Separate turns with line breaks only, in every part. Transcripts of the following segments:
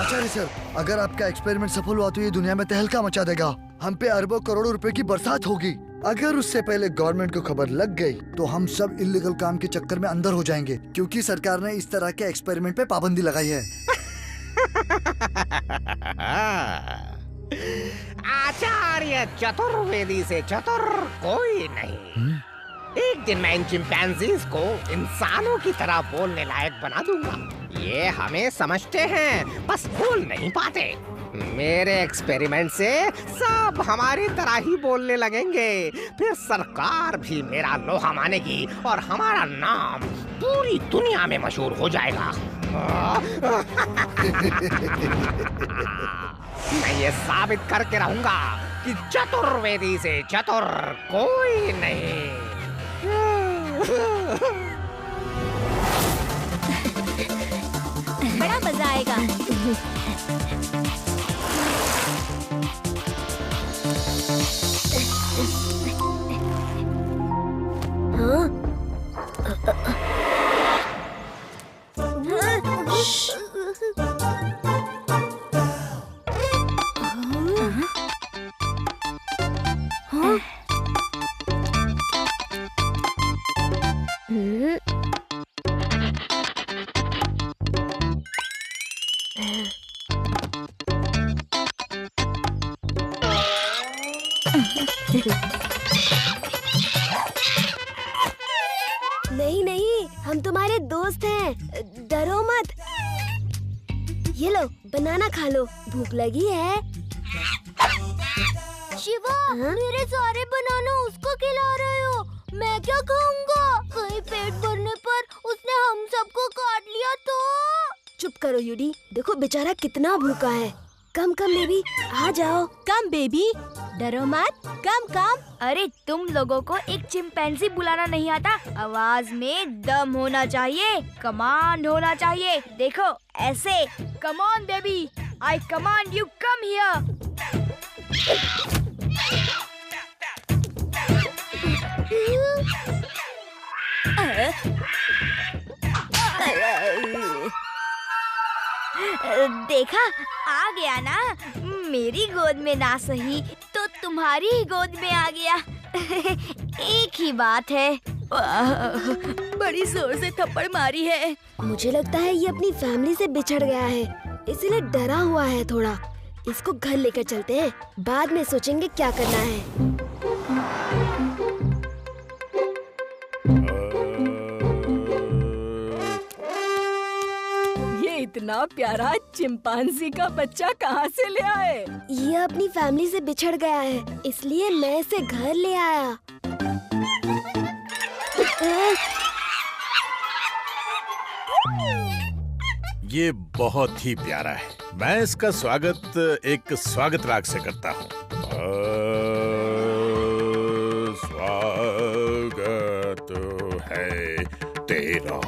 आचार्य sir, अगर आपका experiment सफल हुआ तो ये दुनिया में तहलका मचा देगा। हम पे अरबों करोड़ों रुपए की बरसात होगी। अगर उससे पहले गवर्नमेंट को खबर लग गई तो हम सब इल्लीगल काम के चक्कर में अंदर हो जाएंगे, क्योंकि सरकार ने इस तरह के एक्सपेरिमेंट पे पाबंदी लगाई है।
आचार्य चतुर्वेदी से चतुर कोई नहीं। एक दिन मैं इन चिंपैंजीज को इंसानों की तरह बोलने लायक बना दूंगा। ये हमें समझते हैं, बस बोल नहीं पाते। मेरे एक्सपेरिमेंट से सब हमारी तरह ही बोलने लगेंगे। फिर सरकार भी मेरा लोहा मानेगी और हमारा नाम पूरी दुनिया में मशहूर हो जाएगा। मैं ये साबित करके रहूंगा कि चतुर्वेदी से चतुर कोई नहीं।
बड़ा मजा आएगा।
नहीं नहीं, हम तुम्हारे दोस्त हैं, डरो मत। ये लो बनाना खा लो, भूख लगी है। शिवा, मेरे सारे बनाना उसको खिला रहे हो, मैं क्या खाऊंगा? कहीं पेट भरने पर उसने हम सबको काट लिया तो? चुप करो यूडी, देखो बेचारा कितना भूखा है। कम कम बेबी, आ जाओ।
कम बेबी, डरो मत। कम कम।
अरे तुम लोगों को एक चिंपैंजी बुलाना नहीं आता? आवाज में दम होना चाहिए, कमांड होना चाहिए। देखो ऐसे, come on baby, I command you, come here. देखा, आ गया ना। मेरी गोद में ना सही तो तुम्हारी ही गोद में आ गया। एक ही बात है।
बड़ी जोर से थप्पड़ मारी है।
मुझे लगता है ये अपनी फैमिली से बिछड़ गया है, इसीलिए डरा हुआ है थोड़ा। इसको घर लेकर चलते हैं, बाद में सोचेंगे क्या करना है।
इतना प्यारा चिंपांजी का बच्चा कहाँ से ले आए?
ये अपनी फैमिली से बिछड़ गया है, इसलिए मैं इसे घर ले आया।
ये बहुत ही प्यारा है। मैं इसका स्वागत एक स्वागत राग से करता हूँ। स्वागत है तेरा,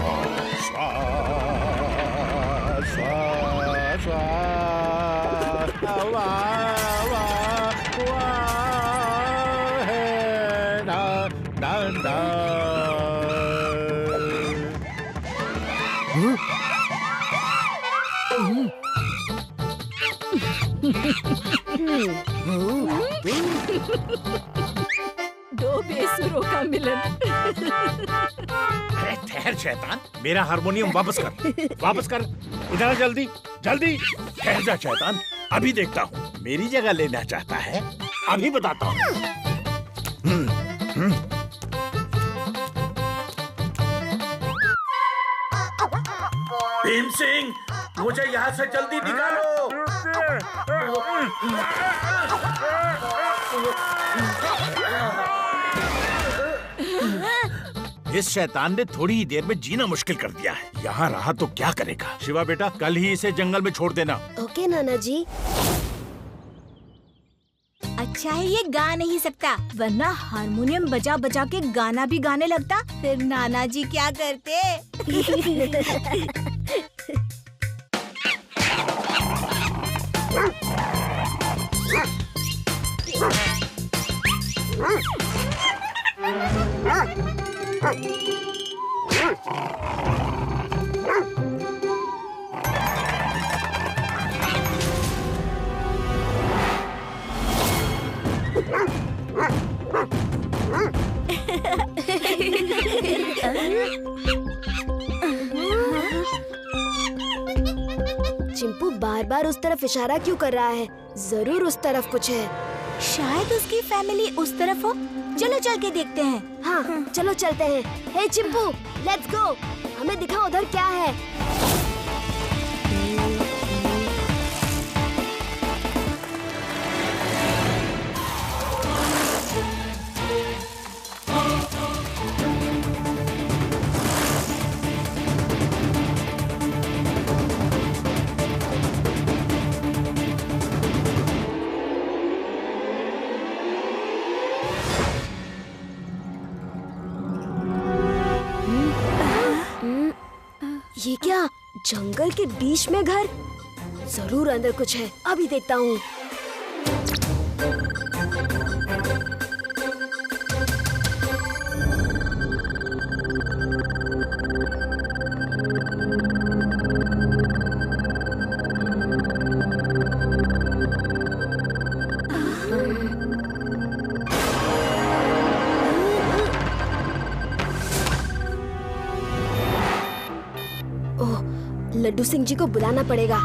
दो बेसुरों का मिलन।
अरे ठहर शैतान, मेरा हारमोनियम वापस कर, वापस कर। इधर आ जल्दी, जल्दी। ठहर जा शैतान, अभी देखता हूँ। मेरी जगह लेना चाहता है, अभी बताता हूँ। भीम सिंह, मुझे यहाँ से जल्दी निकालो। इस शैतान ने थोड़ी ही देर में जीना मुश्किल कर दिया है। यहाँ रहा तो क्या करेगा। शिवा बेटा, कल ही इसे जंगल में छोड़ देना।
ओके नाना जी।
अच्छा है ये गा नहीं सकता, वरना हारमोनियम बजा बजा के गाना भी गाने लगता, फिर नाना जी क्या करते?
चिंपू बार बार उस तरफ इशारा क्यों कर रहा है? जरूर उस तरफ कुछ है।
शायद उसकी फैमिली उस तरफ हो। चलो चल के देखते हैं।
हाँ चलो चलते हैं। हे चिंपू, लेट्स गो। हमें दिखाओ उधर क्या है। ये क्या, जंगल के बीच में घर? जरूर अंदर कुछ है, अभी देखता हूँ। लड्डू सिंह जी को बुलाना पड़ेगा।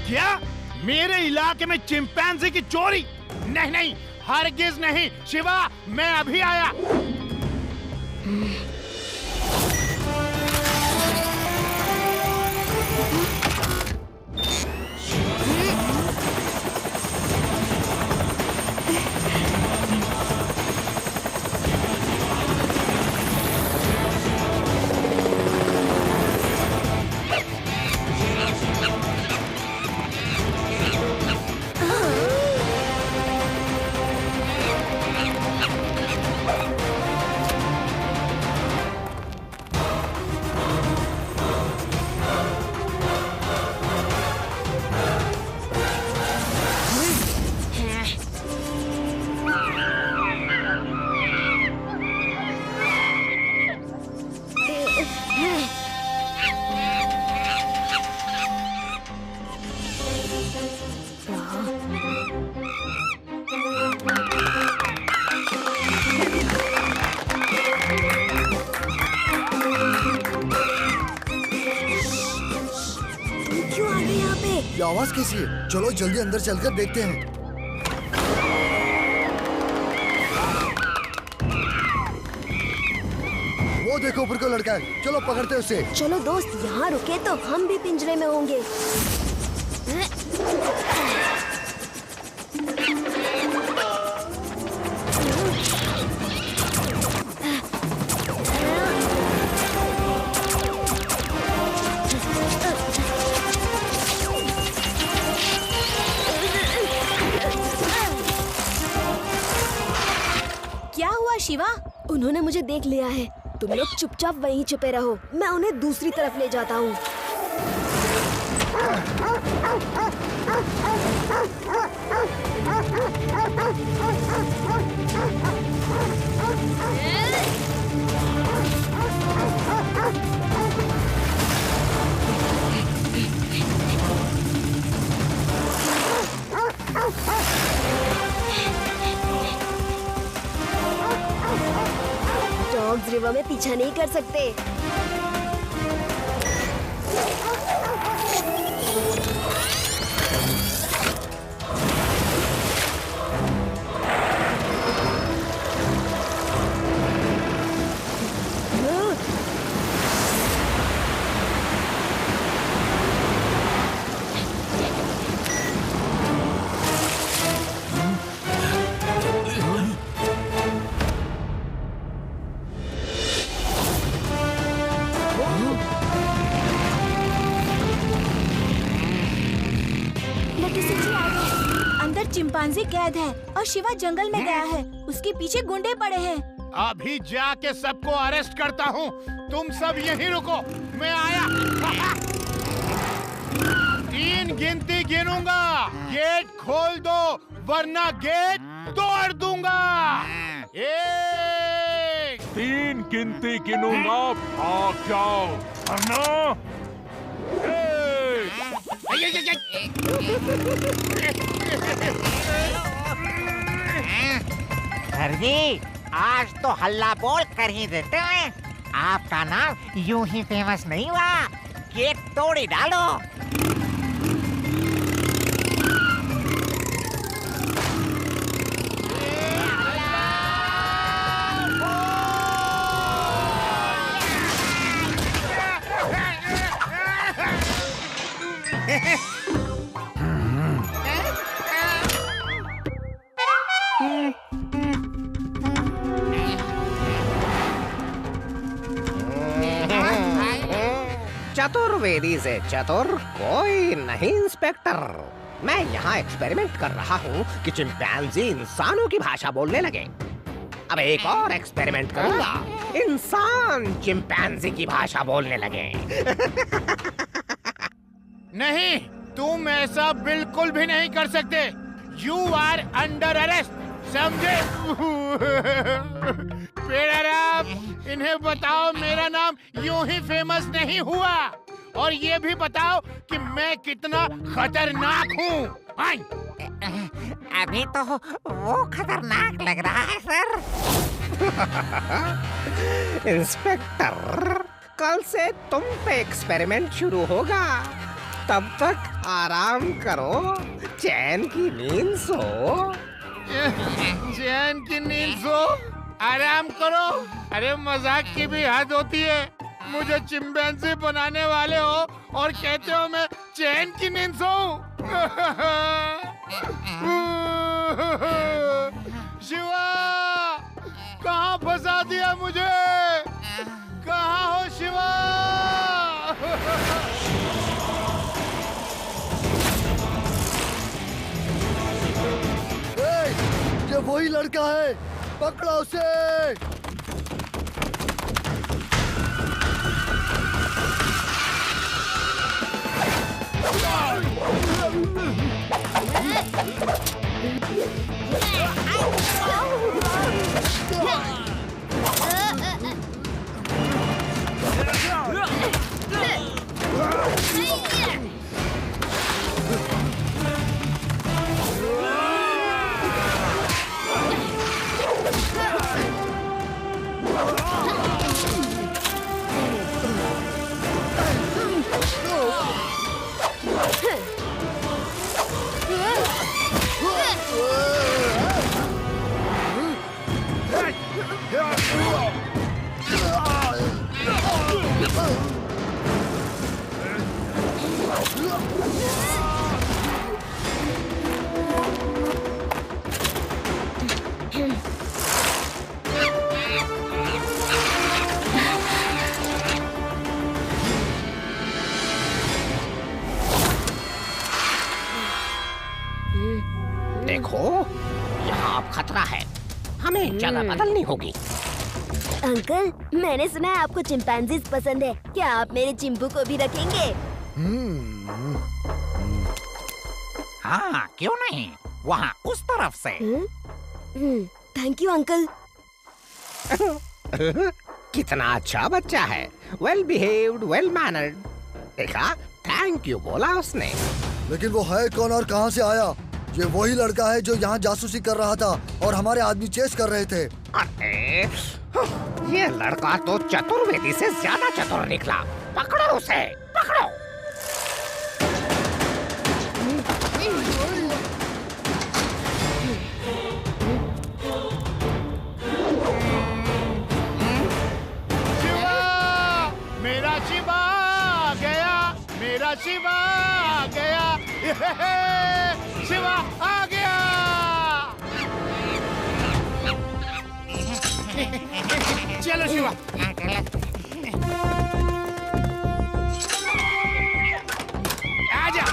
क्या मेरे इलाके में चिंपैंजी की चोरी? नहीं नहीं, हरगिज नहीं। शिवा, मैं अभी आया।
आवाज कैसी है? चलो जल्दी अंदर चलकर देखते हैं। वो देखो ऊपर का लड़का है, चलो पकड़ते हैं उसे।
चलो दोस्त, यहाँ रुके तो हम भी पिंजरे में होंगे।
क्या हुआ शिवा?
उन्होंने मुझे देख लिया है। तुम लोग चुपचाप वहीं छुपे रहो, मैं उन्हें दूसरी तरफ ले जाता हूँ। डॉग्स रिवर में पीछा नहीं कर सकते।
अंदर चिंपांजी कैद है और शिवा जंगल में गया है। उसके पीछे गुंडे पड़े हैं।
अभी जाके सबको अरेस्ट करता हूँ। तुम सब यहीं रुको, मैं आया। 3 गिनती गिनूंगा, गेट खोल दो वरना गेट तोड़ दूंगा। 1
3 गिनती गिनूंगा, भाग जाओ वरना।
सर जी, आज तो हल्ला बोल कर ही देते हैं। आपका नाम यूं ही फेमस नहीं हुआ, गेट तोड़ ही डालो। चतुर्वेदी से चतुर कोई नहीं इंस्पेक्टर। मैं यहाँ एक्सपेरिमेंट कर रहा हूँ कि चिंपैंजी इंसानों की भाषा बोलने लगे। अब एक और एक्सपेरिमेंट करूँगा, इंसान चिंपैंजी की भाषा बोलने लगे।
नहीं, तुम ऐसा बिल्कुल भी नहीं कर सकते। यू आर अंडर अरेस्ट, समझे? इन्हें बताओ मेरा नाम यूं ही फेमस नहीं हुआ, और ये भी बताओ कि मैं कितना खतरनाक हूँ।
अभी तो वो खतरनाक लग रहा है सर। इंस्पेक्टर, कल से तुम पे एक्सपेरिमेंट शुरू होगा। तब तक आराम करो, चैन की नींद सो।
चैन की नींद सो, आराम करो। अरे मजाक की भी हद होती है। मुझे चिंपैंजी बनाने वाले हो और कहते हो मैं चैन की नींद सोऊं। शिवा, कहाँ फंसा दिया मुझे? कहाँ हो शिवा?
ये वही लड़का है, पकड़ो उसे।
देखो, यहाँ अब खतरा है, हमें जगह बदलनी होगी।
अंकल, मैंने सुना है आपको चिंपैंजीज पसंद है। क्या आप मेरे चिंपू को भी रखेंगे?
हाँ, क्यों नहीं, वहाँ उस तरफ से।
Thank you uncle.
कितना अच्छा बच्चा है, वेल बिहेव्ड, वेल मैनर्ड। देखा, थैंक यू बोला उसने।
लेकिन वो है कौन और कहाँ से आया? ये वही लड़का है जो यहाँ जासूसी कर रहा था और हमारे आदमी चेस कर रहे थे।
अरे, ये लड़का तो चतुर्वेदी से ज्यादा चतुर निकला। पकड़ो उसे, पकड़ो।
शिवा, मेरा शिवा आ गया, मेरा शिवा आ गया, शिवा आ गया। चलो शिवा। आजा।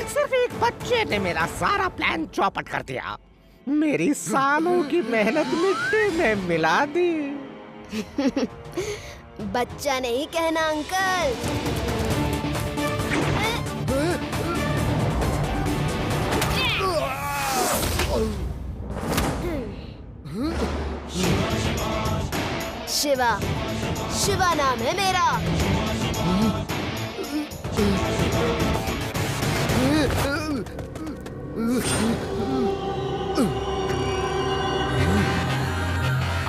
सिर्फ एक बच्चे ने मेरा सारा प्लान चौपट कर दिया। मेरी सालों की मेहनत मिट्टी में मिला दी।
बच्चा नहीं कहना अंकल। शिवा, शिवा नाम है मेरा।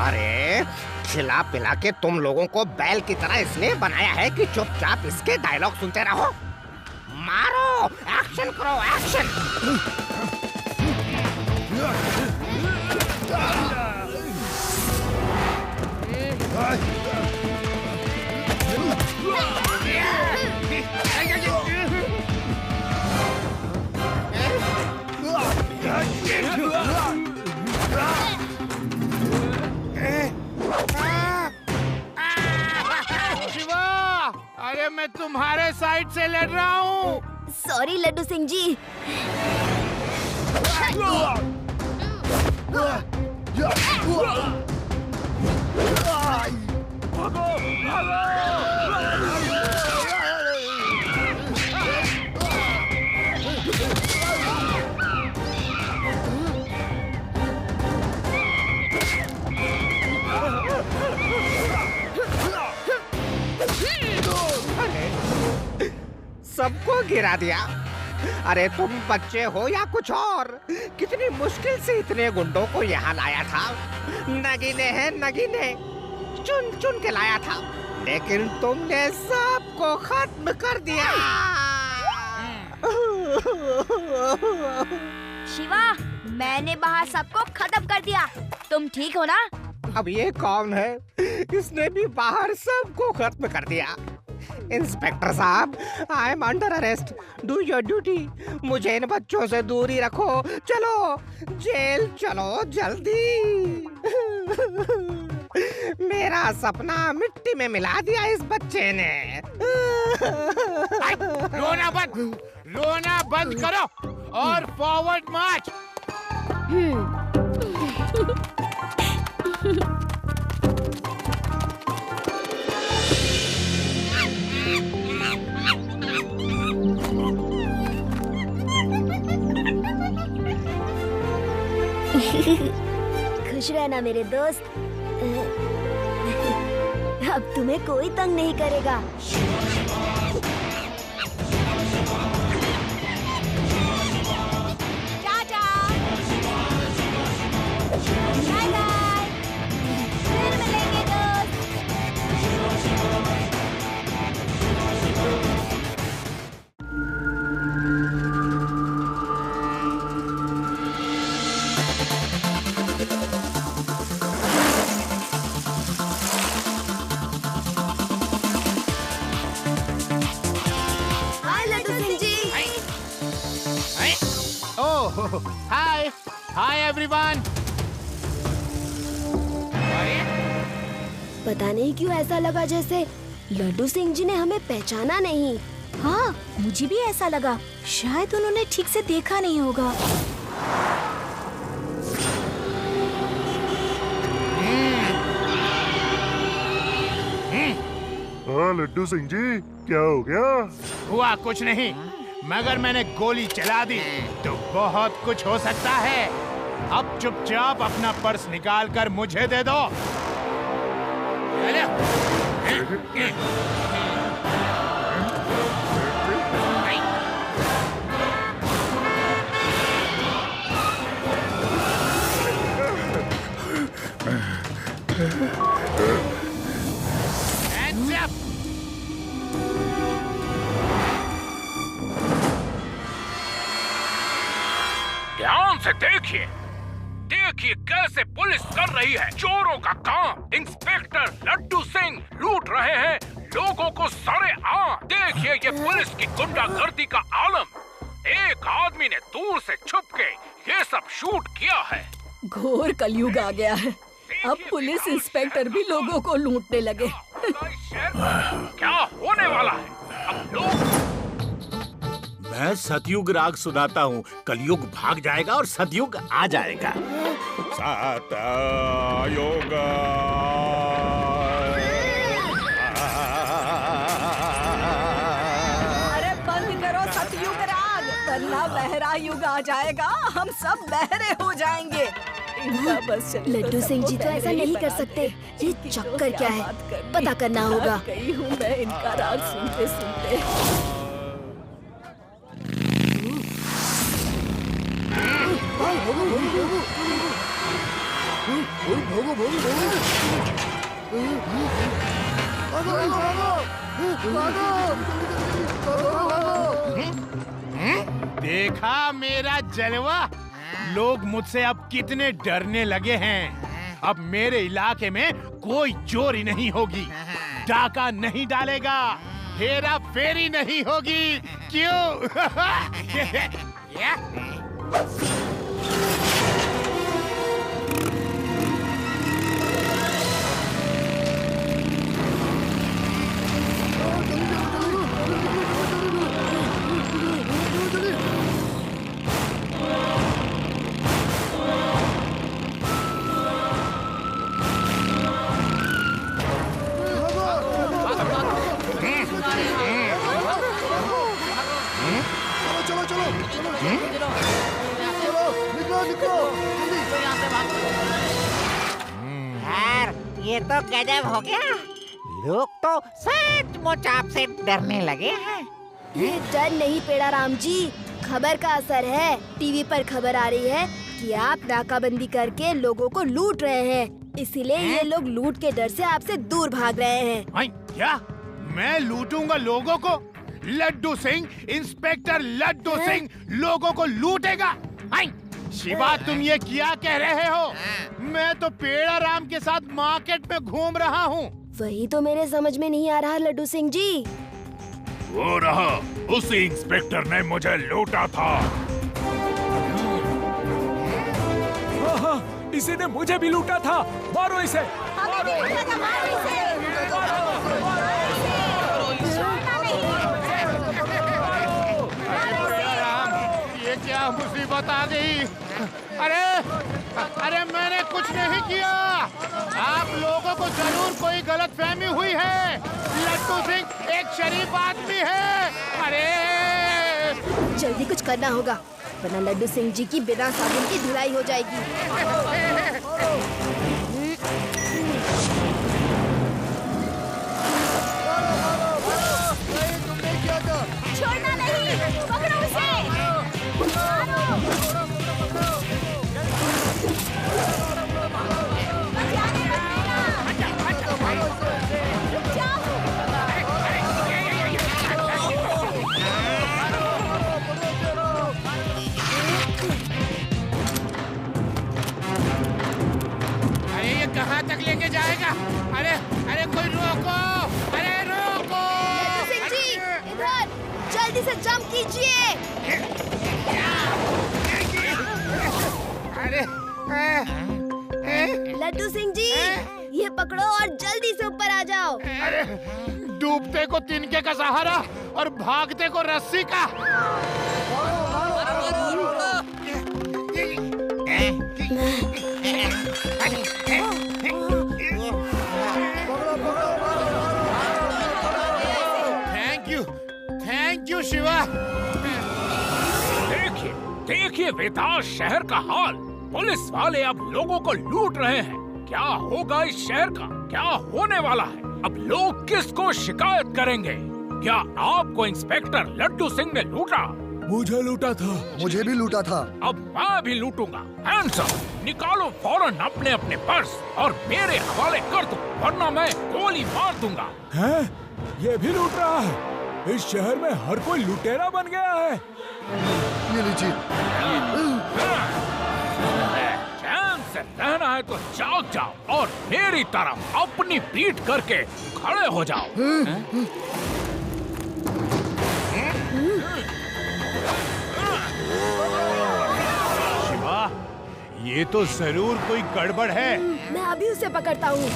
अरे, खिला पिला के तुम लोगों को बैल की तरह इसलिए बनाया है कि चुपचाप इसके डायलॉग सुनते रहो। मारो, एक्शन करो, एक्शन।
शिवा, अरे मैं तुम्हारे साइड से लड़ रहा हूँ।
सॉरी लड्डू सिंह जी।
सबको गिरा दिया। अरे तुम बच्चे हो या कुछ और? कितनी मुश्किल से इतने गुंडों को यहाँ लाया था। नगीने हैं नगीने, चुन चुन के लाया था, लेकिन तुमने सबको खत्म कर दिया।
शिवा, मैंने बाहर सबको खत्म कर दिया। तुम ठीक हो ना?
अब ये कौन है? इसने भी बाहर सबको खत्म कर दिया। इंस्पेक्टर साहब, I am under arrest. Do your duty. मुझे इन बच्चों से दूरी रखो। चलो जेल चलो जल्दी। मेरा सपना मिट्टी में मिला दिया इस बच्चे ने।
रोना बंद करो और फॉरवर्ड मार्च।
खुश रहना मेरे दोस्त। अब तुम्हें कोई तंग नहीं करेगा।
टाटा, बाय बाय, फिर मिलेंगे दोस्त।
हाय लड्डू सिंह जी।
ओह हाय हाय एवरीवन।
पता नहीं क्यों ऐसा लगा जैसे लड्डू सिंह जी ने हमें पहचाना नहीं।
हाँ, मुझे भी ऐसा लगा। शायद उन्होंने ठीक से देखा नहीं होगा।
हाँ लड्डू सिंह जी, क्या हो गया?
हुआ कुछ नहीं, मगर मैंने गोली चला दी तो बहुत कुछ हो सकता है। अब चुपचाप अपना पर्स निकाल कर मुझे दे दो। Hands up!
ध्यान से देखिए, देखिए कैसे पुलिस कर रही है चोरों का काम। इंस्पेक्टर लड्डू सिंह लूट रहे हैं लोगों को सरेआम। देखिए ये पुलिस की गुंडागर्दी का आलम। एक आदमी ने दूर से छुप के ये सब शूट किया है।
घोर कलयुग आ गया है। अब पुलिस इंस्पेक्टर भी लोगों को लूटने लगे।
क्या होने वाला है अब लोग?
मैं सतयुग राग सुनाता हूँ। कलयुग भाग जाएगा और सतयुग आ जाएगा।
सतयुग
अरे बंद करो सतयुग राग, वरना बहरा युग आ जाएगा। हम सब बहरे हो जाएंगे। इनका बस
लड्डू सिंह जी तो ऐसा नहीं कर सकते। ये चक्कर क्या है, पता करना होगा।
गई हूँ मैं इनका राग सुनते सुनते।
देखा मेरा जलवा? लोग मुझसे अब कितने डरने लगे हैं। अब मेरे इलाके में कोई चोरी नहीं होगी, डाका नहीं डालेगा, हेरा फेरी नहीं होगी। क्यों?
यार ये तो गजब हो गया। लोग तो सचमुच आपसे डरने लगे हैं।
ये डर नहीं पेड़ा राम जी, खबर का असर है। टीवी पर खबर आ रही है कि आप नाकाबंदी करके लोगों को लूट रहे हैं, इसीलिए ये लोग लूट के डर से आपसे दूर भाग रहे हैं।
क्या मैं लूटूंगा लोगों को? लड्डू सिंह, इंस्पेक्टर लड्डू सिंह लोगों को लूटेगा? शिवा, तुम ये क्या कह रहे हो? मैं तो पेड़ा राम के साथ मार्केट में घूम रहा हूँ।
वही तो मेरे समझ में नहीं आ रहा लड्डू सिंह जी।
वो रहा, उसी इंस्पेक्टर ने मुझे लूटा था।
इसी ने मुझे भी लूटा था। मारो इसे।
ये क्या मुसीबत आ गई? अरे मैंने कुछ नहीं किया। आप लोगों को जरूर कोई गलतफहमी हुई है। लड्डू सिंह एक शरीफ आदमी है। अरे
जल्दी कुछ करना होगा, वरना लड्डू सिंह जी की बिना साबुन की धुलाई हो जाएगी।
कहाँ तक लेके जाएगा? अरे अरे कोई रोको! अरे रोको!
लड्डू सिंह जी, इधर जल्दी से जंप कीजिए।
अरे
लड्डू सिंह जी, ये पकड़ो और जल्दी से ऊपर आ जाओ।
अरे डूबते को तिनके का सहारा और भागते को रस्सी का। Thank you Shiva.
देखिए देखिए वेदास शहर का हाल। पुलिस वाले अब लोगों को लूट रहे हैं। क्या होगा इस शहर का? क्या होने वाला है? अब लोग किसको शिकायत करेंगे? क्या आपको इंस्पेक्टर लड्डू सिंह ने लूटा?
मुझे लूटा था।
मुझे भी लूटा था।
अब मैं भी लूटूंगा। Hands up! निकालो फौरन अपने अपने पर्स और मेरे हवाले कर दो, वरना मैं गोली मार दूंगा।
हैं? ये भी लूट रहा है? इस शहर में हर कोई लुटेरा बन गया है।
ये लीजिए।
चैन से रहना है तो जाग जाओ और मेरी तरफ अपनी पीठ करके खड़े हो जाओ।
शिवा, ये तो जरूर कोई गड़बड़ है।
मैं अभी उसे पकड़ता हूँ।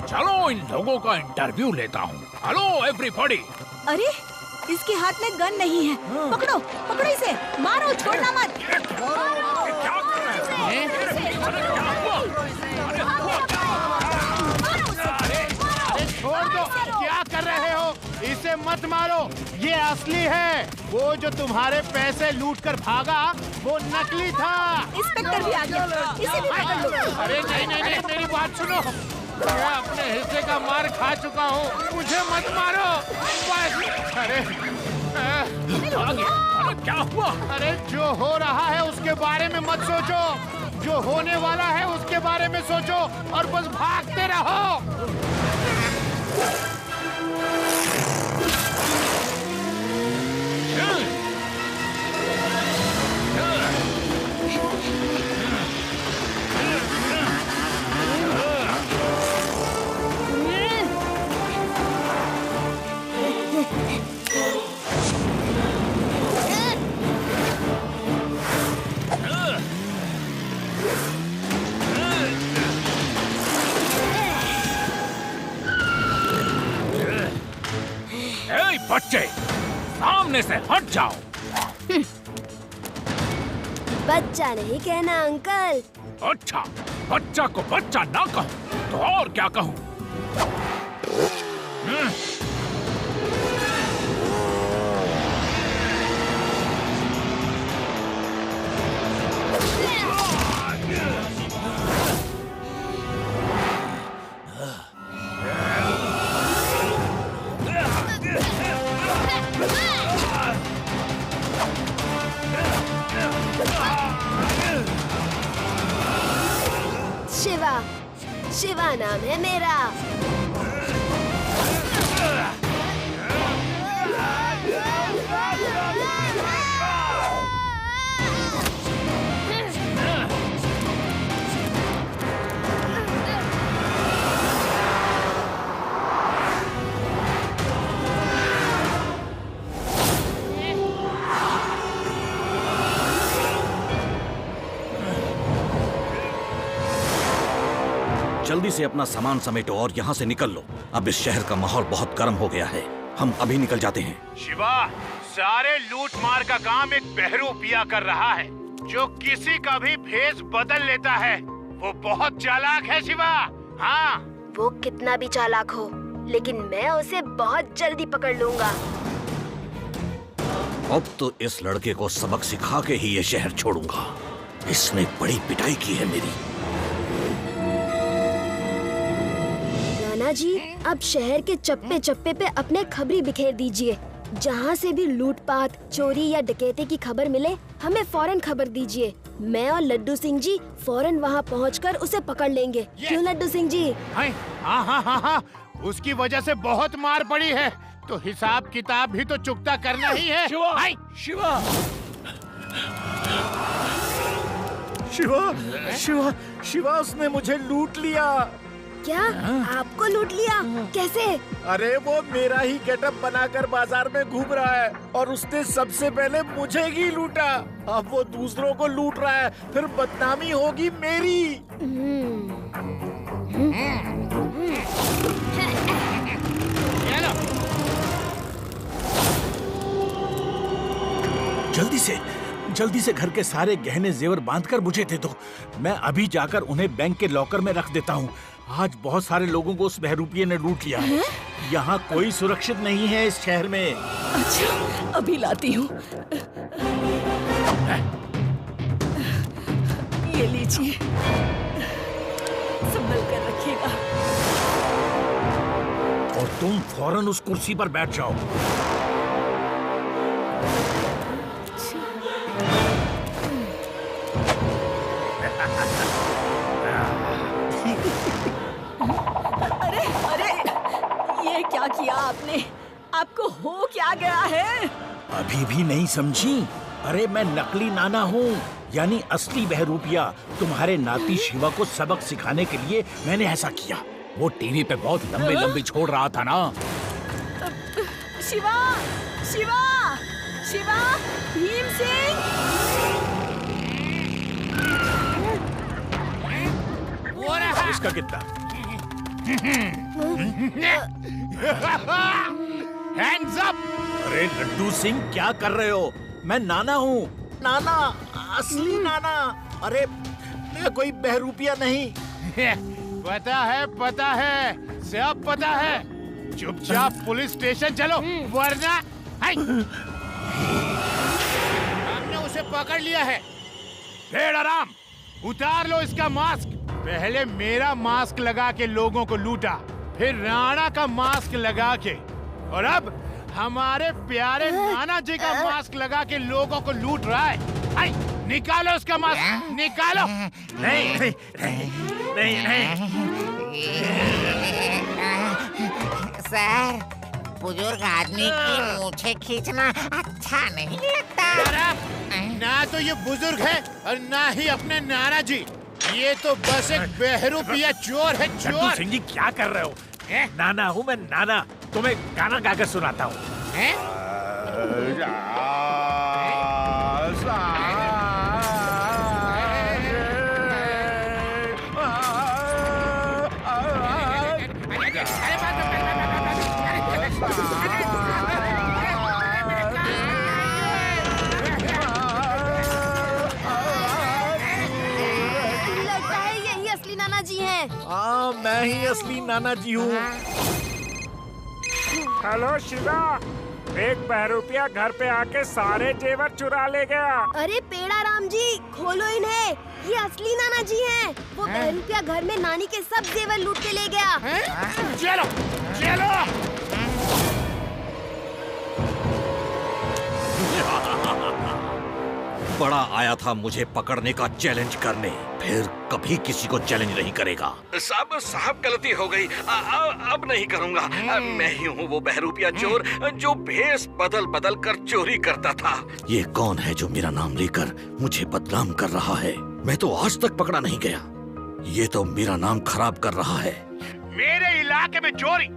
चलो इन लोगों का इंटरव्यू लेता हूँ। Hello everybody.
अरे इसके हाथ में गन नहीं है। पकड़ो पकड़ो इसे, मारो, छोड़ना मत।
क्या कर रहे हैं?
अरे छोड़ दो, क्या कर रहे हो? इसे मत मारो, ये असली है। वो जो तुम्हारे पैसे लूट कर भागा वो नकली था।
इंस्पेक्टर भी आ गया, इसे भी पकड़ लो।
अरे नहीं नहीं नहीं, मेरी बात सुनो। मैं अपने हिस्से का मार खा चुका हूँ, मुझे मत मारो बस। अरे
अरे क्या हुआ?
अरे जो हो रहा है उसके बारे में मत सोचो, जो होने वाला है उसके बारे में सोचो और बस भागते रहो।
बच्चे सामने से हट जाओ।
बच्चा नहीं कहना अंकल।
अच्छा, बच्चा को बच्चा ना कहूँ तो और क्या कहूँ?
शिवा, शिवा नाम है मेरा।
जल्दी से अपना सामान समेटो और यहाँ से निकल लो। अब इस शहर का माहौल बहुत गर्म हो गया है। हम अभी निकल जाते हैं।
शिवा, सारे लूट मार का काम एक बहरूपिया कर रहा है जो किसी का भी भेष बदल लेता है। वो बहुत चालाक है शिवा। हाँ,
वो कितना भी चालाक हो, लेकिन मैं उसे बहुत जल्दी पकड़ लूंगा।
अब तो इस लड़के को सबक सिखा के ही ये शहर छोड़ूंगा। इसने बड़ी पिटाई की है मेरी।
नाना जी, अब शहर के चप्पे चप्पे पे अपने खबरी बिखेर दीजिए। जहाँ से भी लूटपाट, चोरी या डकैती की खबर मिले, हमें फौरन खबर दीजिए। मैं और लड्डू सिंह जी फौरन वहाँ पहुँचकर उसे पकड़ लेंगे। क्यों लड्डू सिंह जी?
हाँ हाँ हाँ हाँ, उसकी वजह से बहुत मार पड़ी है, तो हिसाब किताब भी तो चुकता करना ही है।
शिवा, शिवा,
शिवा उसने मुझे लूट लिया।
क्या आपको लूट लिया? कैसे?
अरे वो मेरा ही गेटअप बनाकर बाजार में घूम रहा है और उसने सबसे पहले मुझे ही लूटा। अब वो दूसरों को लूट रहा है, फिर बदनामी होगी मेरी। जल्दी से घर के सारे गहने जेवर बांधकर मुझे दे दो। मैं अभी जाकर उन्हें बैंक के लॉकर में रख देता हूँ। आज बहुत सारे लोगों को उस बहरूपिये ने लूट लिया है। यहाँ कोई सुरक्षित नहीं है इस शहर में।
अच्छा, अभी लाती हूँ। ये लीजिए, संभल कर रखिएगा।
और तुम फौरन उस कुर्सी पर बैठ जाओ।
क्या किया आपने? आपको हो क्या गया है?
अभी भी नहीं समझी? अरे मैं नकली नाना हूँ, यानी असली बहरूपिया। तुम्हारे नाती शिवा को सबक सिखाने के लिए मैंने ऐसा किया। वो टीवी पे बहुत लंबी छोड़ रहा था ना।
शिवा, शिवा, शिवा, भीम सिंह।
वो रहा।
इसका कितना?
Hands up!
अरे लड्डू सिंह, क्या कर रहे हो? मैं नाना हूँ, नाना, असली नाना। अरे मैं कोई बहरूपिया नहीं।
पता है, सब पता है। चुपचाप पुलिस स्टेशन चलो, वरना हमने उसे पकड़ लिया है। भेड़ आराम, उतार लो इसका मास्क। पहले मेरा मास्क लगा के लोगों को लूटा, फिर राणा का मास्क लगा के, और अब हमारे प्यारे नाना जी का मास्क लगा के लोगों को लूट रहा है। आई, निकालो उसका मास्क, निकालो।
नहीं।
सर, बुजुर्ग आदमी की मूछें खींचना अच्छा नहीं लगता।
ना तो ये बुजुर्ग है और ना ही अपने नाना जी। ये तो बस एक बहरूपिया चोर है, चोर।
लड्डू सिंह जी, क्या कर रहे हो? नाना हूँ मैं, नाना। तुम्हें गाना गाकर सुनाता हूँ। हाँ, मैं ही असली नाना जी हूँ।
हेलो शिवा, एक बहरूपिया घर पे आके सारे जेवर चुरा ले गया।
अरे पेड़ा राम जी, खोलो इन्हें, ये असली नाना जी हैं। वो बहरूपिया घर में नानी के सब जेवर लूट के ले गया।
चलो चलो।
बड़ा आया था मुझे पकड़ने का चैलेंज करने, फिर कभी किसी को चैलेंज नहीं करेगा। साहब गलती हो गई, अब नहीं करूँगा। मैं ही हूँ वो बहरूपिया चोर जो भेष बदल बदल कर चोरी करता था। ये कौन है जो मेरा नाम लेकर मुझे बदनाम कर रहा है? मैं तो आज तक पकड़ा नहीं गया। ये तो मेरा नाम खराब कर रहा है।
मेरे इलाके में चोरी,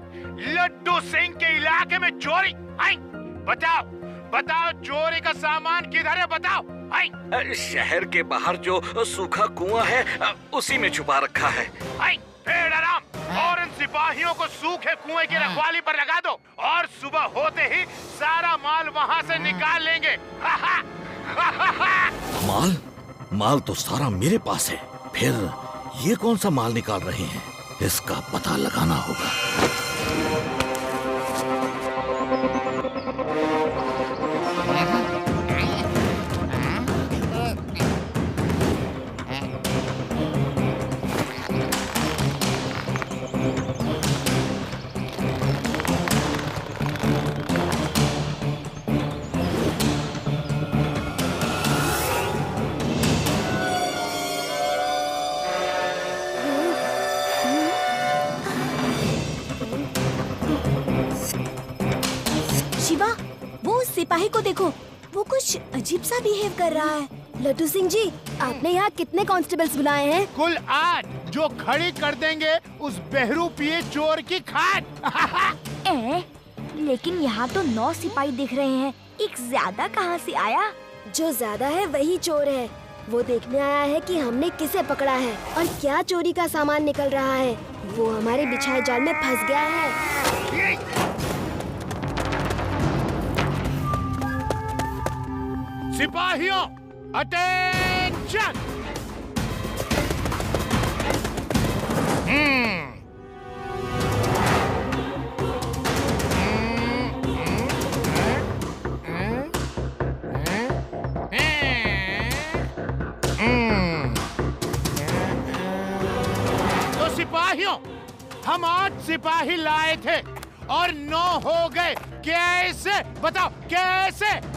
लड्डू सिंह के इलाके में चोरी। बताओ चोरी का सामान किधर है? बताओ।
शहर के बाहर जो सूखा कुआं है उसी में छुपा रखा है।
भेड़ आराम, और इन सिपाहियों को सूखे कुएं की रखवाली पर लगा दो, और सुबह होते ही सारा माल वहाँ से निकाल लेंगे।
माल तो सारा मेरे पास है, फिर ये कौन सा माल निकाल रहे हैं? इसका पता लगाना होगा।
सिपाही को देखो, वो कुछ अजीब सा बिहेव कर रहा है।
लड्डू सिंह जी, आपने यहाँ कितने कांस्टेबल्स बुलाए हैं?
कुल 8, जो खड़ी कर देंगे उस बहरूपिये चोर की खाट।
लेकिन यहाँ तो 9 सिपाही दिख रहे हैं, एक ज्यादा कहाँ से आया?
जो ज्यादा है वही चोर है। वो देखने आया है कि हमने किसे पकड़ा है और क्या चोरी का सामान निकल रहा है। वो हमारे बिछाए जाल में फंस गया है।
सिपाहियों, अटेंशन! तो सिपाहियों, हम 8 सिपाही लाए थे और 9 हो गए। कैसे? बताओ कैसे?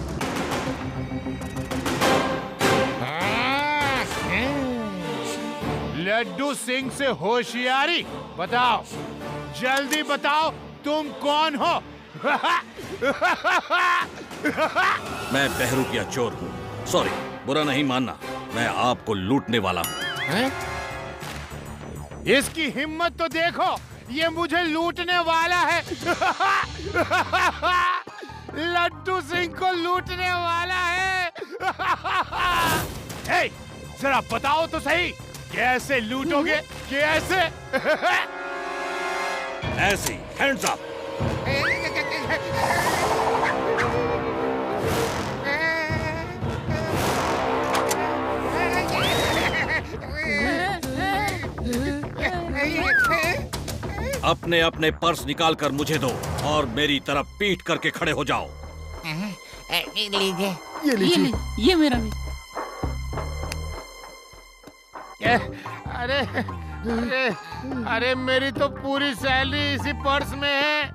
लड्डू सिंह से होशियारी। बताओ, जल्दी बताओ, तुम कौन हो?
मैं बहरूपिया चोर हूँ। सॉरी, बुरा नहीं मानना, मैं आपको लूटने वाला हूँ।
इसकी हिम्मत तो देखो, ये मुझे लूटने वाला है। लड्डू सिंह को लूटने वाला है। हे, जरा बताओ तो सही, कैसे लूटोगे? कैसे?
ऐसी, हैंड्स अप। अपने अपने पर्स निकाल कर मुझे दो और मेरी तरफ पीठ करके खड़े हो जाओ।
लीजिए।
ये लीजिए।
ये मेरा भी।
अरे अरे अरे, मेरी तो पूरी सैलरी इसी पर्स में है।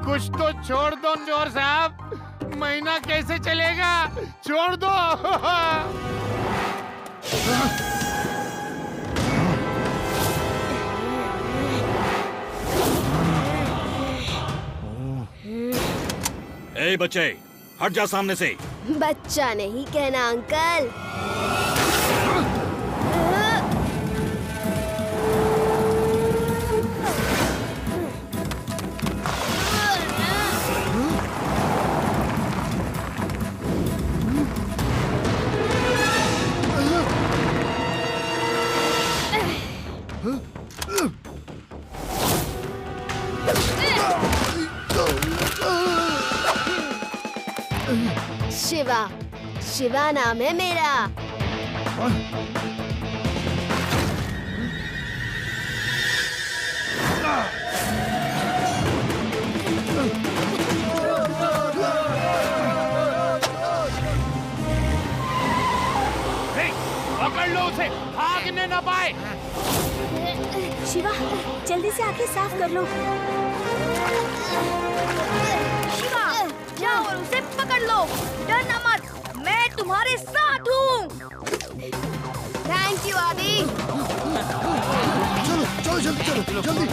कुछ तो छोड़ दो चोर साहब, महीना कैसे चलेगा? छोड़ दो।
ए बच्चे, हट जा सामने से।
बच्चा नहीं कहना अंकल। शिवा, शिवा नाम है मेरा।
पकड़ लो उसे, भागने न पाए।
शिवा, जल्दी से आके साफ कर लो।
शिवा, जाओ और उसे पकड़ लो। डरना मत, मैं तुम्हारे साथ हूँ।
थैंक यू आदि।
चलो चलो जल्दी, चलो जल्दी।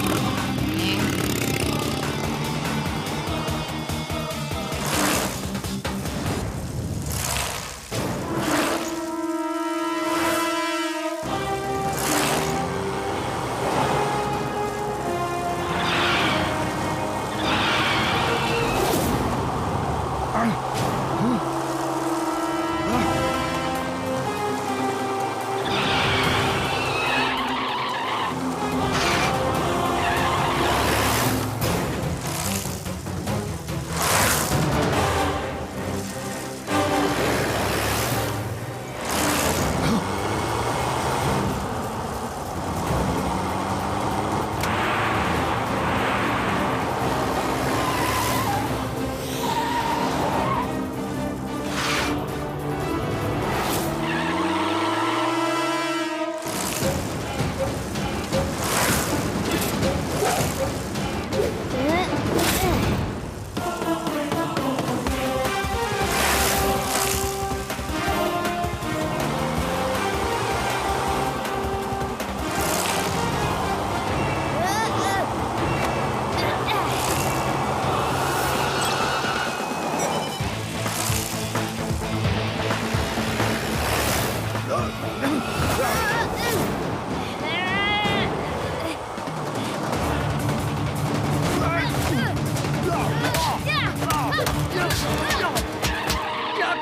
क्या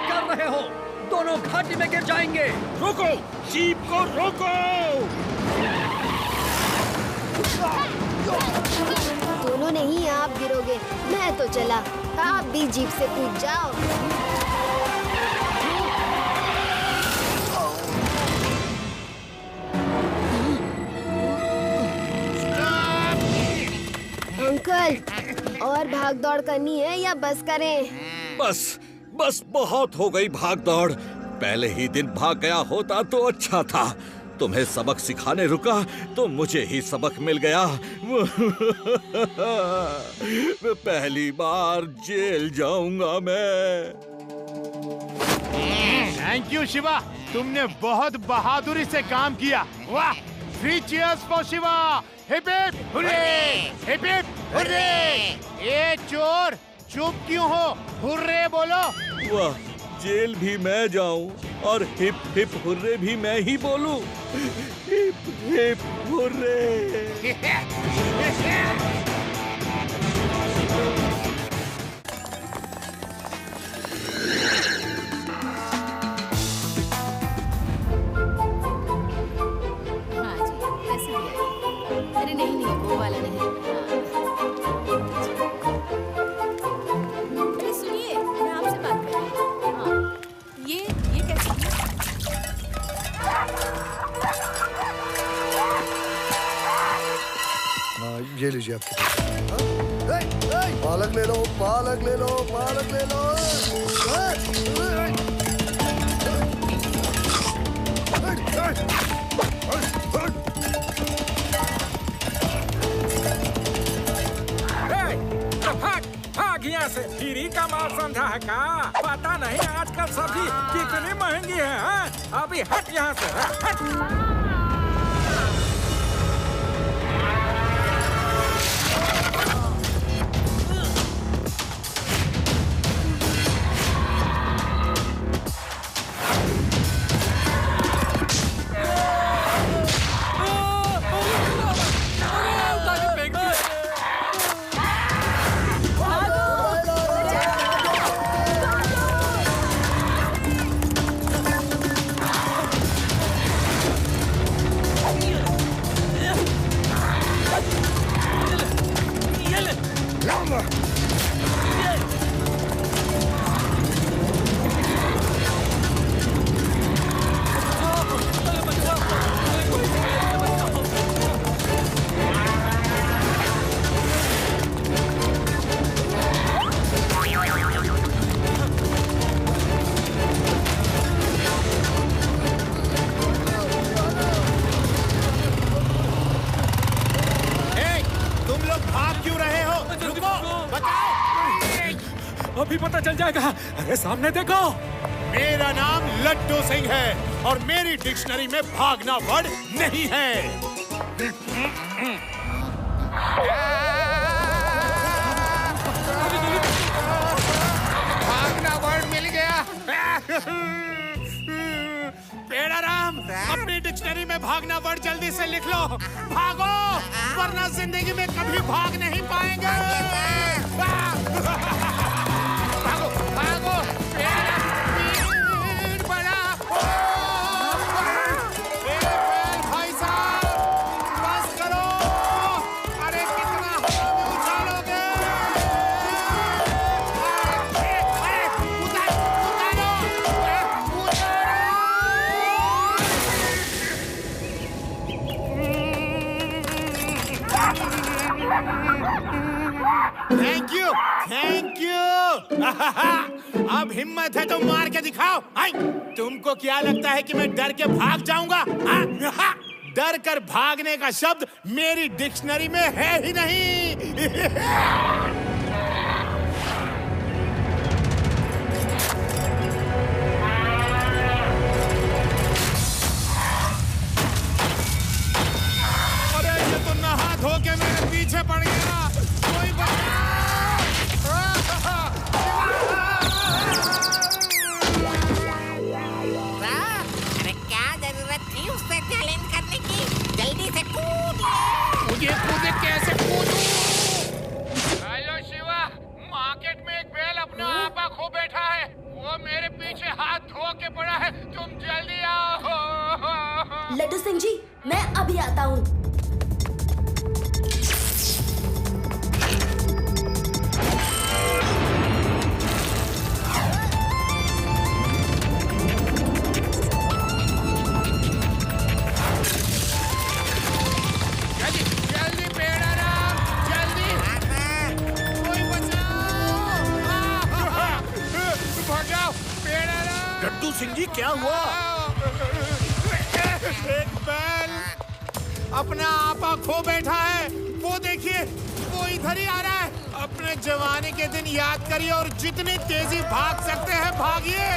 कर रहे हो? दोनों घाटी में गिर जाएंगे।
रोको, जीप को रोको।
दोनों नहीं, आप गिरोगे। मैं तो चला, आप भी जीप से कूद जाओ। अंकल, और भाग दौड़ करनी है या बस करें?
बस बहुत हो गई भाग दौड़। पहले ही दिन भाग गया होता तो अच्छा था। तुम्हें सबक सिखाने रुका तो मुझे ही सबक मिल गया। पहली बार जेल जाऊंगा मैं।
थैंक यू शिवा, तुमने बहुत बहादुरी से काम किया। वाह! 3 cheers for Shiva. Hip hip hurray! Hip hip hurray! ए चोर, चुप क्यों हो? हुर्रे बोलो।
वाह, जेल भी मैं जाऊं और हिप हिप हुर्रे भी मैं ही बोलूं। Hip hip hurray.
अरे नहीं, वो वाला नहीं। अरे सुनिए, मैं आपसे बात कर रही हूँ। हाँ, ये कैसे?
हाँ, ये लीजिए आपके पालक ले लो, पालक ले लो, पालक ले लो।
भाग यहाँ से। फ्री का माल समझा है का? पता नहीं आजकल सब्जी कितनी महंगी है। हाँ? अभी हट यहाँ से, हट।
अभी पता चल जाएगा। अरे सामने देखो, मेरा नाम लड्डू सिंह है और मेरी डिक्शनरी में भागना वर्ड नहीं है। भागना वर्ड मिल गया। पेड़ाराम, अपनी डिक्शनरी में भागना वर्ड जल्दी से लिख लो। भागो, वरना जिंदगी में कभी भाग नहीं पाएंगे। भागो, भागो, बड़ा भाई साहब, बस करो। अरे कितना उछालोगे? Thank you, thank you. अब हिम्मत है तो मार के दिखाओ। तुमको क्या लगता है कि मैं डर के भाग जाऊंगा? डर कर भागने का शब्द मेरी डिक्शनरी में है ही नहीं। अरे ये तो नहा धो के मेरे पीछे पड़ गया। कोई
अरे क्या
लड्डू सिंह जी, मैं अभी आता हूँ।
जल्दी पेड़ा राम, जल्दी कोई बचाओ। भगाओ पेड़ा राम।
लड्डू सिंह जी क्या हुआ?
एक बैल अपना आपा खो बैठा है। वो देखिए, वो इधर ही आ रहा है। अपने जवानी के दिन याद करिए और जितनी तेजी भाग सकते हैं भागिए।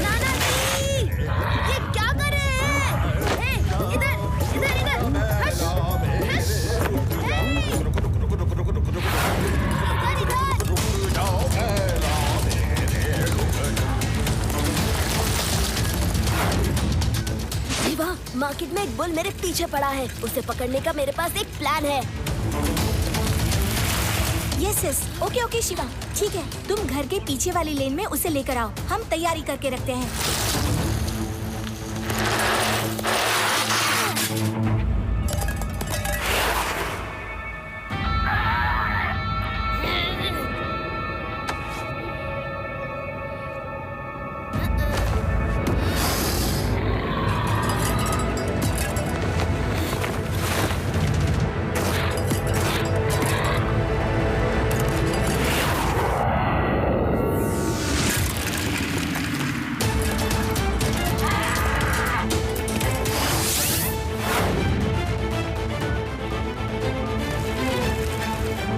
नाना जी, ये क्या कर रहे हैं? इधर इधर इधर, हश, हश, वाह, मार्केट में एक बुल मेरे पीछे पड़ा है। उसे पकड़ने का मेरे पास एक प्लान है।
Yes yes, okay okay Shiva, ठीक है। तुम घर के पीछे वाली लेन में उसे लेकर आओ, हम तैयारी करके रखते हैं।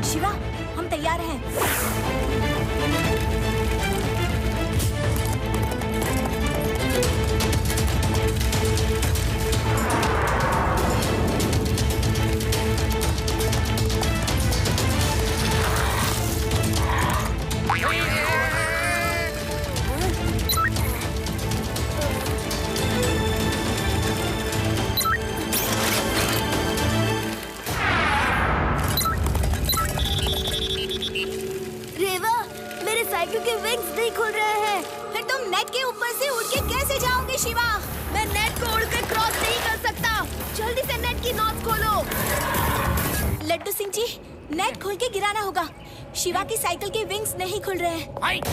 शिवा, हम तैयार हैं।
रेवा, मेरे साइकिल के विंग्स नहीं खुल रहे हैं।
फिर तुम नेट के ऊपर से उड़ के कैसे जाओगे शिवा?
मैं नेट को उड़कर क्रॉस नहीं कर सकता। जल्दी से नेट की नॉट खोलो।
लड्डू सिंह जी, नेट खोल के गिराना होगा। शिवा की साइकिल के विंग्स नहीं खुल रहे हैं।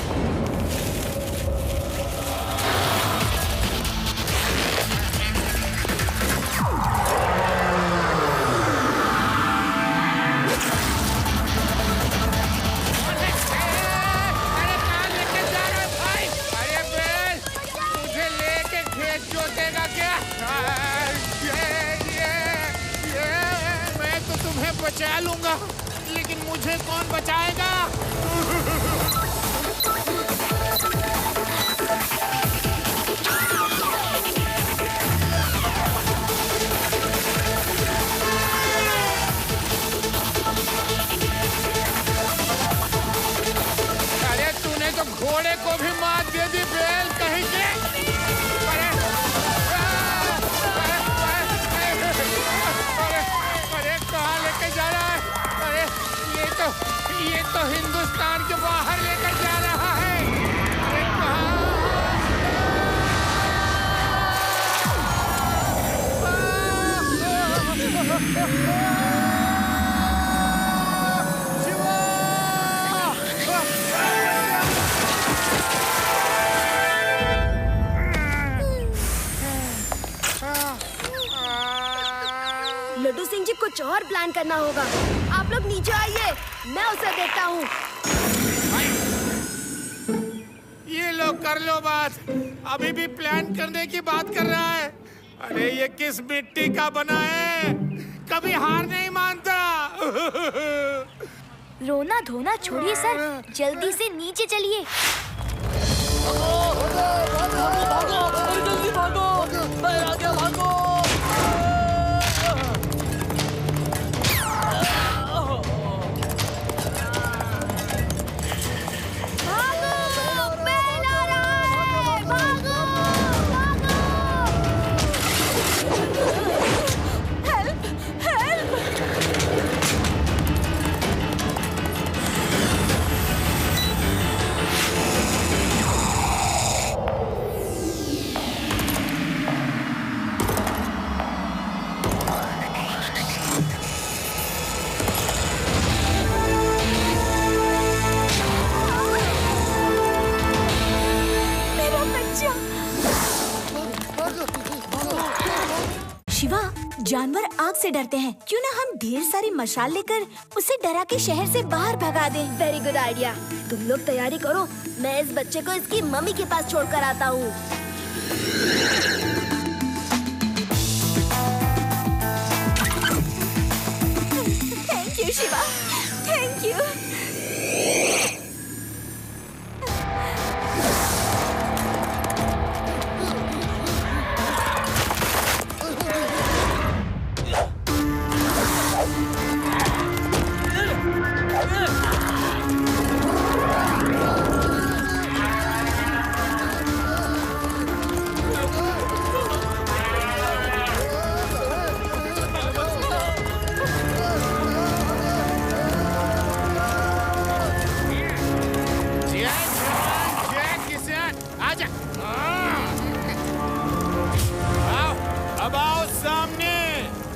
बचा लूंगा, लेकिन मुझे कौन बचाएगा? अरे तूने तो घोड़े को भी मात दे दी बैल कहीं के। अरे कहाँ लेके जा रहा है? अरे ये तो हिंदुस्तान के बाहर लेकर जा रहा है। अरे
लड्डू सिंह जी, कुछ और प्लान करना होगा। आप लोग नीचे आइए, मैं उसे देखता हूँ।
ये लोग कर लो बात, अभी भी प्लान करने की बात कर रहा है। अरे ये किस मिट्टी का बना है, कभी हार नहीं मानता।
रोना धोना छोड़िए सर, जल्दी से नीचे चलिए।
भागो, जल्दी भागो, मैं आगे भागो।
जानवर आग से डरते हैं, क्यों ना हम ढेर सारी मशाल लेकर उसे डरा के शहर से बाहर भगा दें।
Very good idea. तुम लोग तैयारी करो, मैं इस बच्चे को इसकी मम्मी के पास छोड़ कर आता हूँ।
Thank you Shiva, thank you.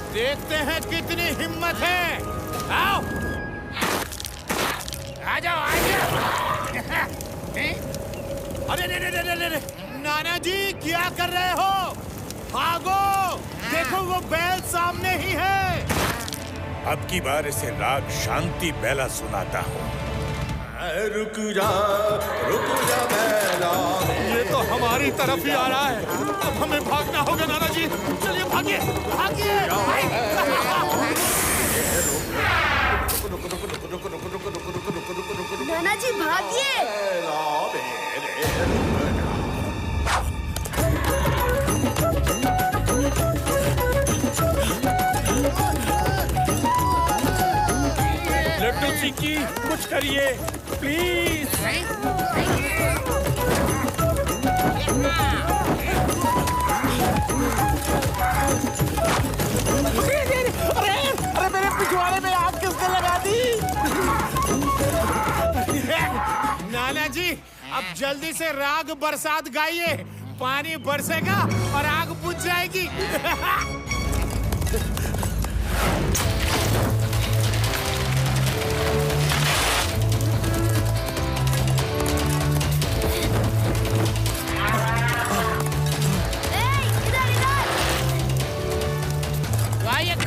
देखते हैं कितनी हिम्मत है। आओ, आ जाओ, आ जाओ। अरे रे, नाना जी क्या कर रहे हो? भागो, देखो वो बैल सामने ही है।
अब की बार इसे राग शांति बेला सुनाता हूँ। रुक जा बेला,
ये तो हमारी तरफ ही आ रहा है। अब हमें भागना होगा नाना जी। चलिए भागिए, भागिए।
नाना जी भागिए।
लड्डू चिक्की कुछ करिए प्लीज।
अरे मेरे पिछवाड़े में आग किसने लगा दी? नाना जी अब जल्दी से राग बरसात गाइए, पानी बरसेगा और आग बुझ जाएगी।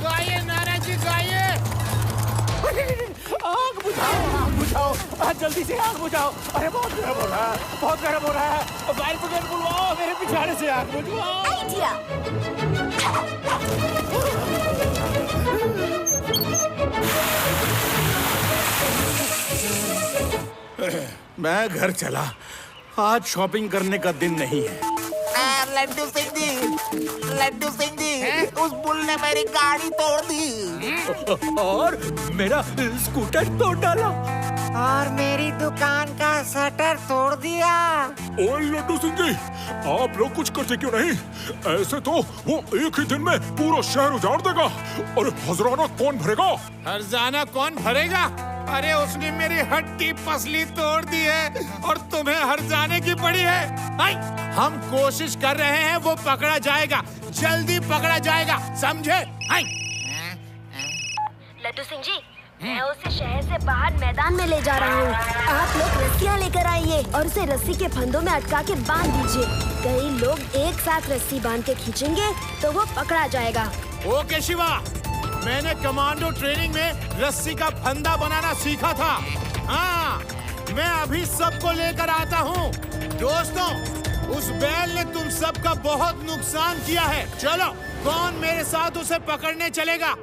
गाइए नाना जी गाइए। आग बुझाओ, जल्दी से आग बुझाओ। अरे बहुत गर्म हो रहा है, बहुत गर्म हो रहा है। फायर ब्रिगेड बुलवाओ, मेरे पिछाड़े से आग बुझवाओ।
आइडिया।
मैं घर चला, आज शॉपिंग करने का दिन नहीं है।
लड्डू सिंह जी, उस बुल ने मेरी गाड़ी तोड़ दी
और मेरा स्कूटर तोड़ डाला
और मेरी दुकान का शटर तोड़ दिया।
ओए लड्डू सिंह जी, आप लोग कुछ करते क्यों नहीं? ऐसे तो वो एक ही दिन में पूरा शहर उजाड़ देगा। और हज़ाराना कौन भरेगा?
हर्जाना कौन भरेगा? अरे उसने मेरी हड्डी पसली तोड़ दी है और तुम्हें हर्जाने की पड़ी है। हम कोशिश कर रहे हैं, वो पकड़ा जाएगा, जल्दी पकड़ा जाएगा, समझे?
लड्डू सिंह जी, मैं उसे शहर से बाहर मैदान में ले जा रहा हूँ। आप लोग रस्सियाँ लेकर आइए और उसे रस्सी के फंदों में अटका के बांध दीजिए। कई लोग एक साथ रस्सी बांध के खींचेंगे तो वो पकड़ा जाएगा।
ओके शिवा, मैंने कमांडो ट्रेनिंग में रस्सी का फंदा बनाना सीखा था। हाँ, मैं अभी सबको लेकर आता हूँ। दोस्तों, उस बैल ने तुम सबका बहुत नुकसान किया है। चलो, कौन मेरे साथ उसे पकड़ने चलेगा?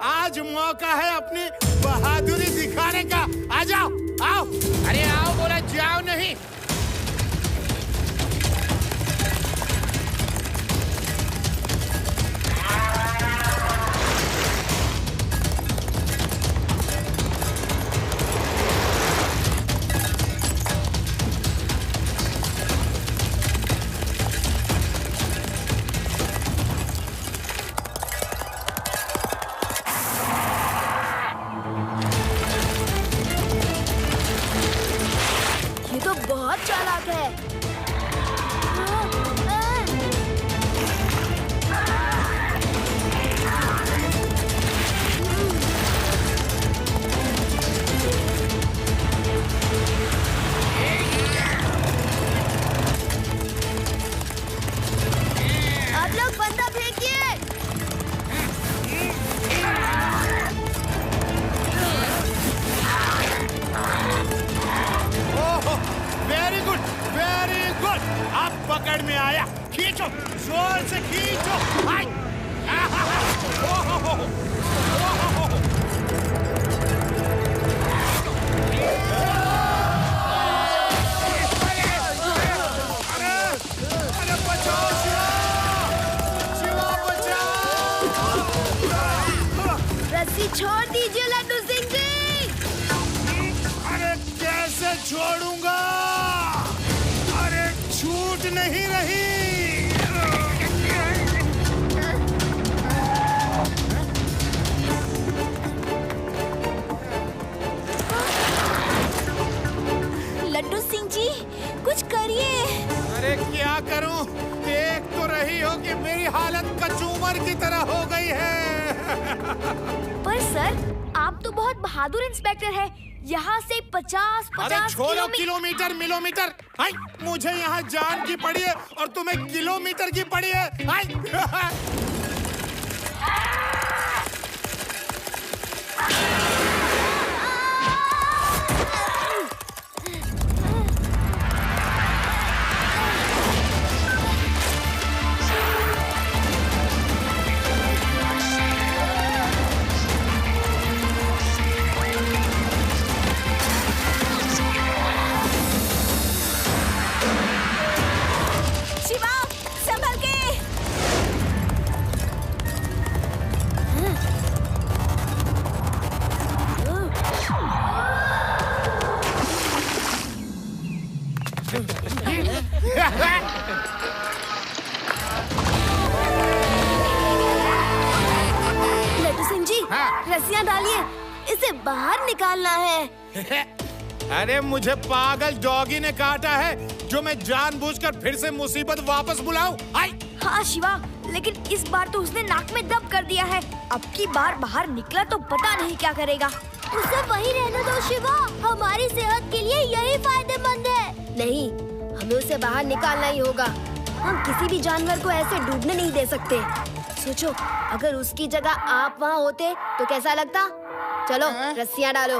आज मौका है अपनी बहादुरी दिखाने का। आ जाओ, आओ। अरे आओ बोला, जाओ नहीं।
रस्सी छोड़ दीजिए लड्डू सिंह जी।
अरे कैसे छोड़ूंगा? अरे छूट नहीं रही।
लड्डू सिंह जी कुछ करिए।
अरे क्या करूं? देख तो रही हो कि मेरी हालत कचूमर की तरह हो गई है।
पर सर आप तो बहुत बहादुर इंस्पेक्टर हैं। यहाँ से 50
अरे छोड़ो किलोमीटर मिलोमीटर। हाय, मुझे यहाँ जान की पड़ी है और तुम्हें किलोमीटर की पड़ी है। हाय।
लड्डू सिंह जी रस्सियाँ डालिए, इसे बाहर निकालना है।
अरे मुझे पागल डॉगी ने काटा है जो मैं जानबूझकर फिर से मुसीबत वापस बुलाऊं?
हाँ शिवा, लेकिन इस बार तो उसने नाक में दब कर दिया है। अब की बार बाहर निकला तो पता नहीं क्या करेगा।
उसे वही रहने दो शिवा, हमारी सेहत के लिए यही फायदेमंद है। नहीं, हमें उसे बाहर निकालना ही होगा। हम किसी भी जानवर को ऐसे डूबने नहीं दे सकते। सोचो, अगर उसकी जगह आप वहाँ होते तो कैसा लगता? चलो रस्सियाँ डालो।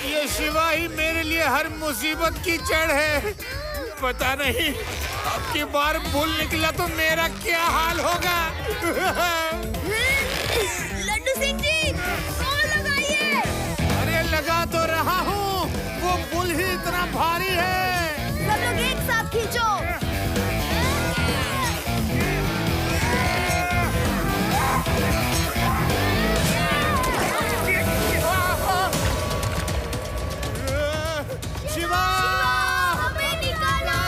ये शिवा ही मेरे लिए हर मुसीबत की जड़ है। पता नहीं अब की बार बुल निकला तो मेरा क्या हाल होगा।
लड्डू सिंह जी, जोर लगाइए।
अरे लगा तो रहा हूँ, वो बुल ही इतना भारी है।
सब लोग एक साथ खींचो।
शिवा,
हमें निकालो।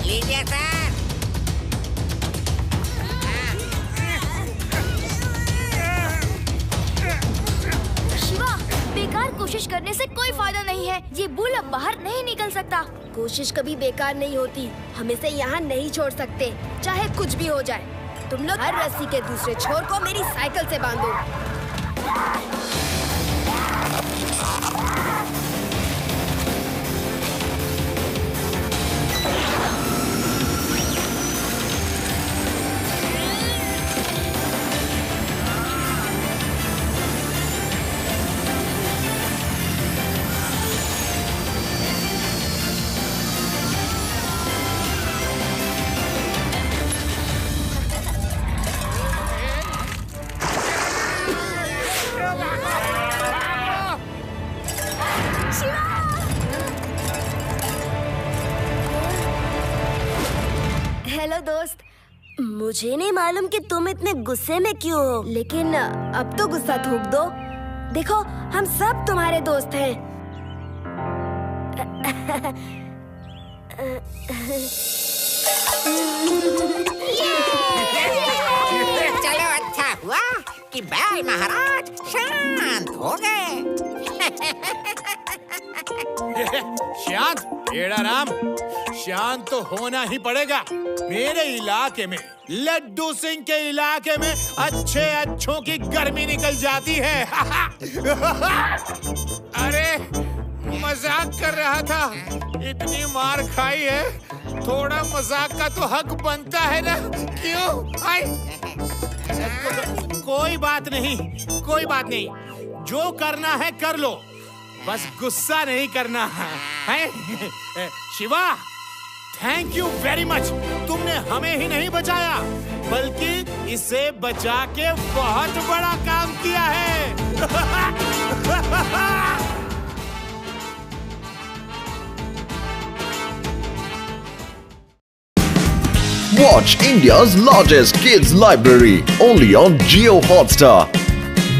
लीजिए सर।
शिवा, बेकार कोशिश करने से कोई फायदा नहीं है। ये बुल अब बाहर नहीं निकल सकता।
कोशिश कभी बेकार नहीं होती। हम इसे यहाँ नहीं छोड़ सकते, चाहे कुछ भी हो जाए। तुम लोग हर रस्सी के दूसरे छोर को मेरी साइकिल से बांधो। हेलो दोस्त, मुझे नहीं मालूम कि तुम इतने गुस्से में क्यों हो, लेकिन अब तो गुस्सा थूक दो। देखो, हम सब तुम्हारे दोस्त हैं।
चलो अच्छा हुआ कि बैल महाराज शांत हो गए।
शांत? बेड़ा राम, शांत तो होना ही पड़ेगा। मेरे इलाके में, लड्डू सिंह के इलाके में अच्छे अच्छों की गर्मी निकल जाती है। अरे मजाक कर रहा था। इतनी मार खाई है, थोड़ा मजाक का तो हक बनता है ना? क्यों? कोई बात नहीं, कोई बात नहीं। जो करना है कर लो, बस गुस्सा नहीं करना है। Shiva, thank you very much. तुमने हमें ही नहीं बचाया, बल्कि इसे बचा के बहुत बड़ा काम किया है।
Watch India's largest kids library only on Jio Hotstar.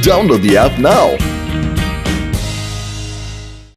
Download the app now.